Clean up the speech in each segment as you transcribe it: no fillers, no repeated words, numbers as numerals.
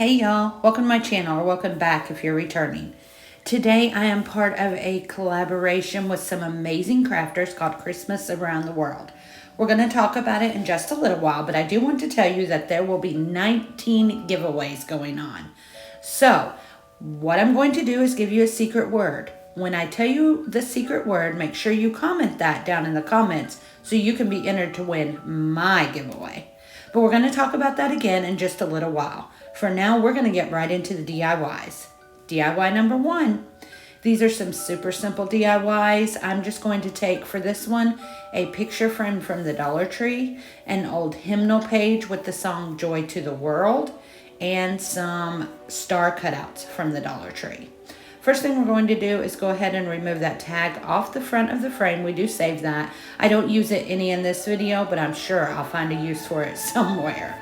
Hey y'all, welcome to my channel, or welcome back if you're returning. Today I am part of a collaboration with some amazing crafters called Christmas Around the World. We're going to talk about it in just a little while, but I do want to tell you that there will be 19 giveaways going on. So, what I'm going to do is give you a secret word. When I tell you the secret word, make sure you comment that down in the comments so you can be entered to win my giveaway. But we're going to talk about that again in just a little while. For now, we're going to get right into the DIYs. DIY number 1. These are some super simple DIYs. I'm just going to take, for this one, a picture frame from the Dollar Tree, an old hymnal page with the song Joy to the World, and some star cutouts from the Dollar Tree. First thing we're going to do is go ahead and remove that tag off the front of the frame. We do save that. I don't use it any in this video, but I'm sure I'll find a use for it somewhere.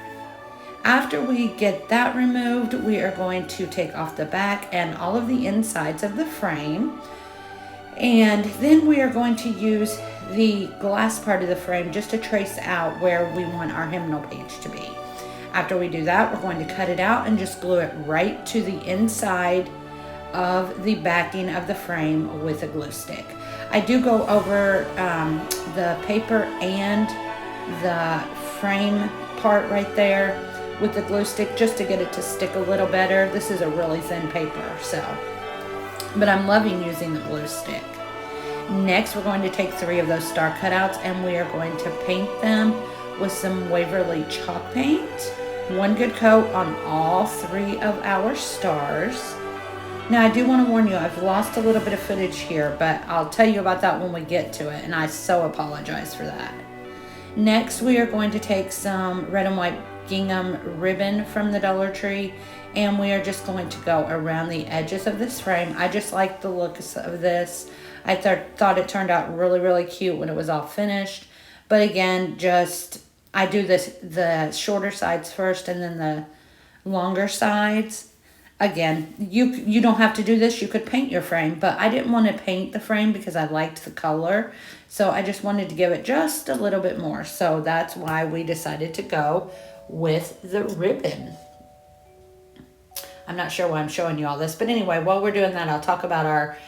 After we get that removed, we are going to take off the back and all of the insides of the frame. And then we are going to use the glass part of the frame just to trace out where we want our hymnal page to be. After we do that, we're going to cut it out and just glue it right to the inside of the backing of the frame with a glue stick. I do go over the paper and the frame part right there with the glue stick just to get it to stick a little better. This is a really thin paper, but I'm loving using the glue stick. Next, we're going to take 3 of those star cutouts and we are going to paint them with some Waverly chalk paint. One good coat on all 3 of our stars. Now, I do want to warn you, I've lost a little bit of footage here, but I'll tell you about that when we get to it, and I so apologize for that. Next, we are going to take some red and white gingham ribbon from the Dollar Tree, and we are just going to go around the edges of this frame. I just like the look of this. I thought it turned out really, really cute when it was all finished. But again, I do the shorter sides first and then the longer sides. Again, you don't have to do this. You could paint your frame, but I didn't want to paint the frame because I liked the color. So I just wanted to give it just a little bit more. So that's why we decided to go with the ribbon. I'm not sure why I'm showing you all this, but anyway, while we're doing that, I'll talk about our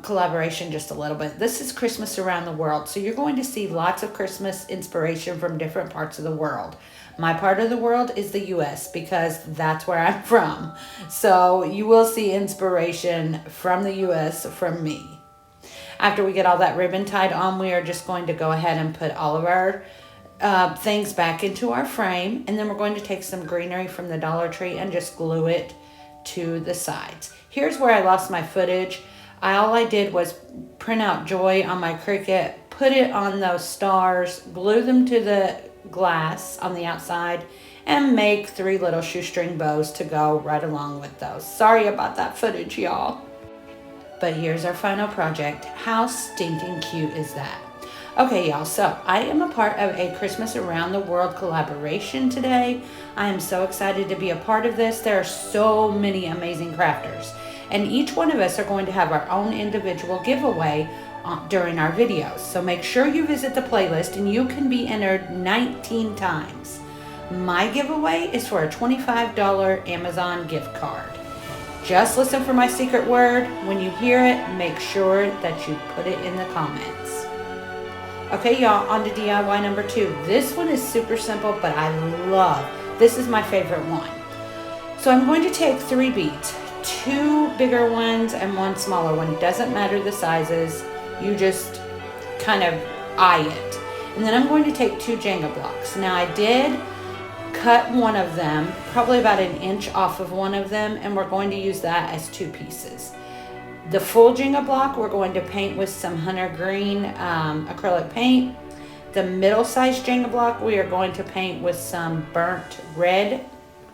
collaboration just a little bit. This is Christmas Around the World. So you're going to see lots of Christmas inspiration from different parts of the world. My part of the world is the US because that's where I'm from. So you will see inspiration from the US from me. After we get all that ribbon tied on, we are just going to go ahead and put all of our things back into our frame. And then we're going to take some greenery from the Dollar Tree and just glue it to the sides. Here's where I lost my footage. All I did was print out Joy on my Cricut, put it on those stars, glue them to the glass on the outside, and make 3 little shoestring bows to go right along with those. Sorry about that footage, y'all. But here's our final project. How stinking cute is that? Okay, y'all, so I am a part of a Christmas Around the World collaboration today. I am so excited to be a part of this. There are so many amazing crafters, and each one of us are going to have our own individual giveaway during our videos. So make sure you visit the playlist and you can be entered 19 times. My giveaway is for a $25 Amazon gift card. Just listen for my secret word. When you hear it, make sure that you put it in the comments. Okay, y'all, on to DIY number 2. This one is super simple, but I love. This is my favorite one. So I'm going to take 3 beads, 2 bigger ones and 1 smaller one. Doesn't matter the sizes. You just kind of eye it. And then I'm going to take 2 Jenga blocks. Now I did cut one of them, probably about 1 inch off of one of them, and we're going to use that as 2 pieces. The full Jenga block we're going to paint with some hunter green acrylic paint. The middle-sized Jenga block we are going to paint with some burnt red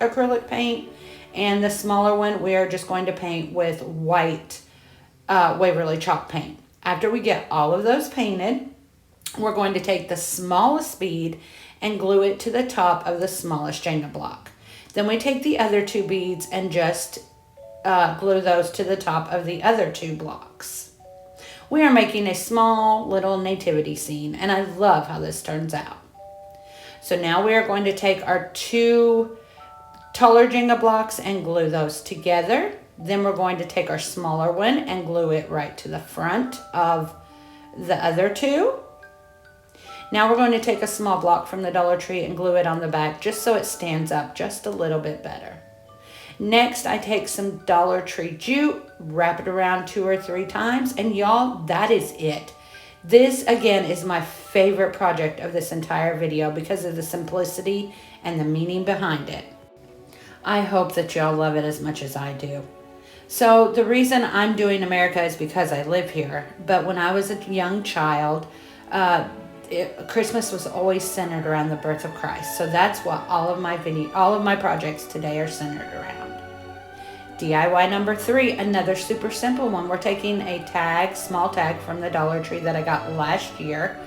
acrylic paint. And the smaller one we are just going to paint with white Waverly chalk paint. After we get all of those painted, we're going to take the smallest bead and glue it to the top of the smallest Jenga block. Then we take the other 2 beads and just glue those to the top of the other 2 blocks. We are making a small little nativity scene, and I love how this turns out. So now we are going to take our two taller Jenga blocks and glue those together. Then we're going to take our smaller one and glue it right to the front of the other two. Now we're going to take a small block from the Dollar Tree and glue it on the back just so it stands up just a little bit better. Next, I take some Dollar Tree jute, wrap it around 2 or 3 times, and y'all, that is it. This, again, is my favorite project of this entire video because of the simplicity and the meaning behind it. I hope that y'all love it as much as I do. So the reason I'm doing America is because I live here. But when I was a young child, Christmas was always centered around the birth of Christ. So that's what all of my projects today are centered around. DIY number 3, another super simple one. We're taking a tag, small tag from the Dollar Tree that I got last year.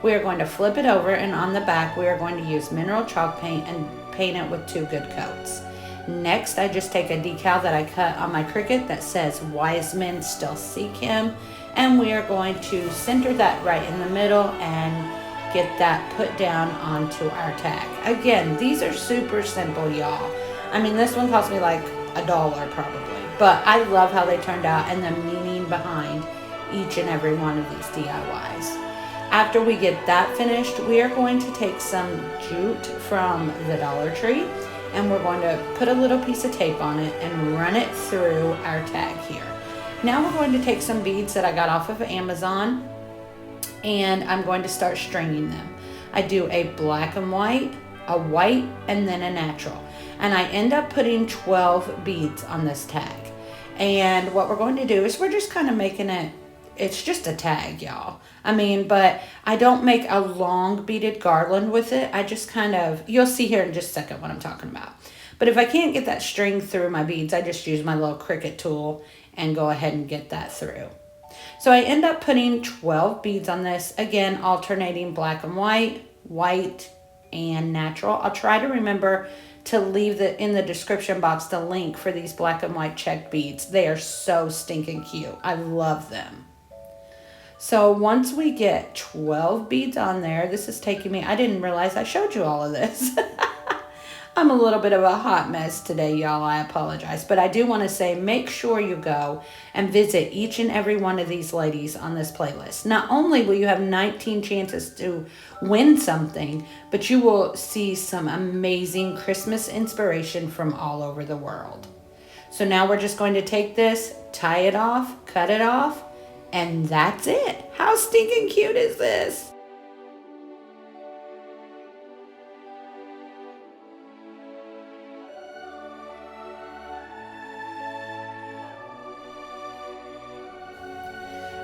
We are going to flip it over, and on the back we are going to use mineral chalk paint and paint it with 2 good coats. Next, I just take a decal that I cut on my Cricut that says "Wise men still seek him," and we are going to center that right in the middle and get that put down onto our tag. Again, these are super simple, y'all. I mean, this one cost me like $1 probably, but I love how they turned out and the meaning behind each and every one of these DIYs. After we get that finished, we are going to take some jute from the Dollar Tree, and we're going to put a little piece of tape on it and run it through our tag here. Now we're going to take some beads that I got off of Amazon, and I'm going to start stringing them. I do a black and white, a white, and then a natural. And I end up putting 12 beads on this tag. And what we're going to do is we're just kind of making it, it's just a tag, y'all. I mean, but I don't make a long beaded garland with it. I just kind of, you'll see here in just a second what I'm talking about. But if I can't get that string through my beads, I just use my little Cricut tool and go ahead and get that through. So I end up putting 12 beads on this, again, alternating black and white, white, and natural. I'll try to remember to leave in the description box the link for these black and white checked beads. They are so stinking cute. I love them. So once we get 12 beads on there, this is taking me, I didn't realize I showed you all of this. I'm a little bit of a hot mess today, y'all. I apologize. But I do want to say, make sure you go and visit each and every one of these ladies on this playlist. Not only will you have 19 chances to win something, but you will see some amazing Christmas inspiration from all over the world. So now we're just going to take this, tie it off, cut it off, and that's it. How stinking cute is this?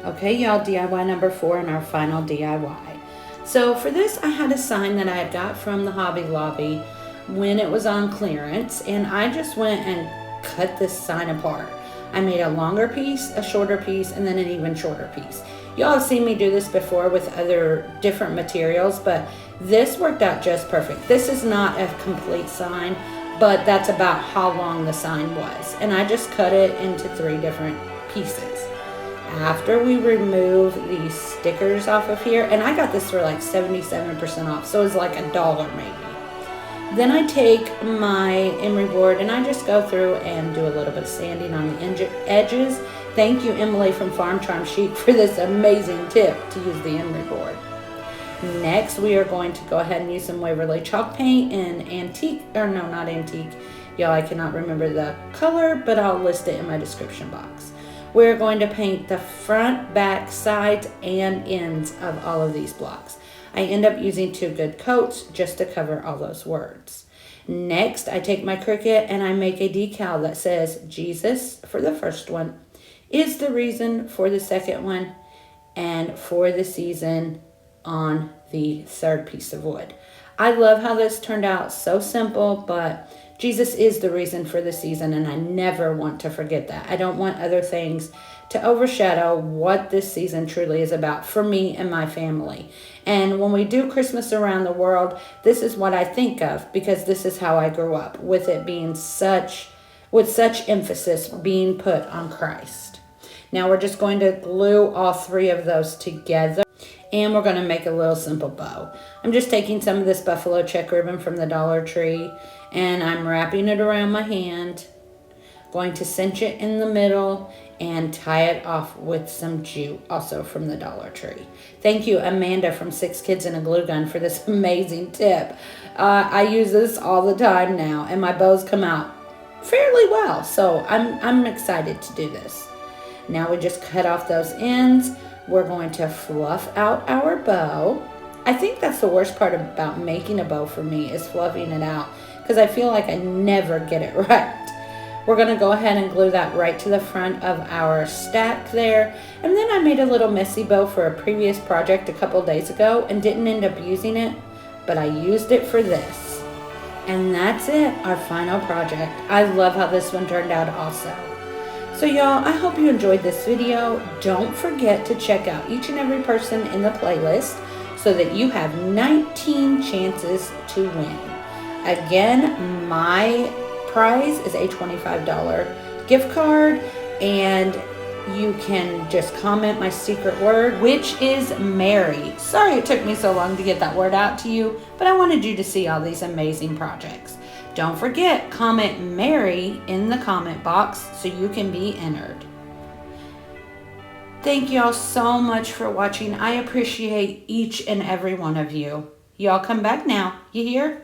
Okay, y'all, DIY number 4 and our final DIY. So for this, I had a sign that I had got from the Hobby Lobby when it was on clearance, and I just went and cut this sign apart. I made a longer piece, a shorter piece, and then an even shorter piece. Y'all have seen me do this before with other different materials, but this worked out just perfect. This is not a complete sign, but that's about how long the sign was. And I just cut it into 3 different pieces. After we remove these stickers off of here, and I got this for like 77% off, so it's like $1 maybe. Then I take my emery board and I just go through and do a little bit of sanding on the edges. Thank you, Emily from Farm Charm Chic, for this amazing tip to use the emery board. Next, we are going to go ahead and use some Waverly chalk paint in antique, or no, not antique. Y'all, I cannot remember the color, but I'll list it in my description box. We're going to paint the front, back, sides, and ends of all of these blocks. I end up using 2 good coats just to cover all those words. Next, I take my Cricut and I make a decal that says Jesus for the first one, is the reason for the second one, and for the season on the 3rd piece of wood. I love how this turned out, so simple, but Jesus is the reason for the season, and I never want to forget that. I don't want other things to overshadow what this season truly is about for me and my family. And when we do Christmas around the world, this is what I think of, because this is how I grew up, with it being with such emphasis being put on Christ. Now we're just going to glue all 3 of those together, and we're going to make a little simple bow. I'm just taking some of this buffalo check ribbon from the Dollar Tree, And I'm wrapping it around my hand, going to cinch it in the middle and tie it off with some jute, also from the Dollar Tree. Thank you, Amanda from 6 Kids and a Glue Gun, for this amazing tip. I use this all the time now, and my bows come out fairly well, so I'm excited to do this. Now we just cut off those ends. We're going to fluff out our bow. I think that's the worst part about making a bow for me, is fluffing it out, because I feel like I never get it right. We're going to go ahead and glue that right to the front of our stack there. And then I made a little messy bow for a previous project a couple days ago and didn't end up using it, but I used it for this. And that's it, our final project. I love how this one turned out also. So y'all, I hope you enjoyed this video. Don't forget to check out each and every person in the playlist so that you have 19 chances to win. Again, my prize is a $25 gift card, and you can just comment my secret word, which is Mary. Sorry it took me so long to get that word out to you, but I wanted you to see all these amazing projects. Don't forget, comment Mary in the comment box so you can be entered. Thank y'all so much for watching. I appreciate each and every one of you. Y'all come back now. You hear?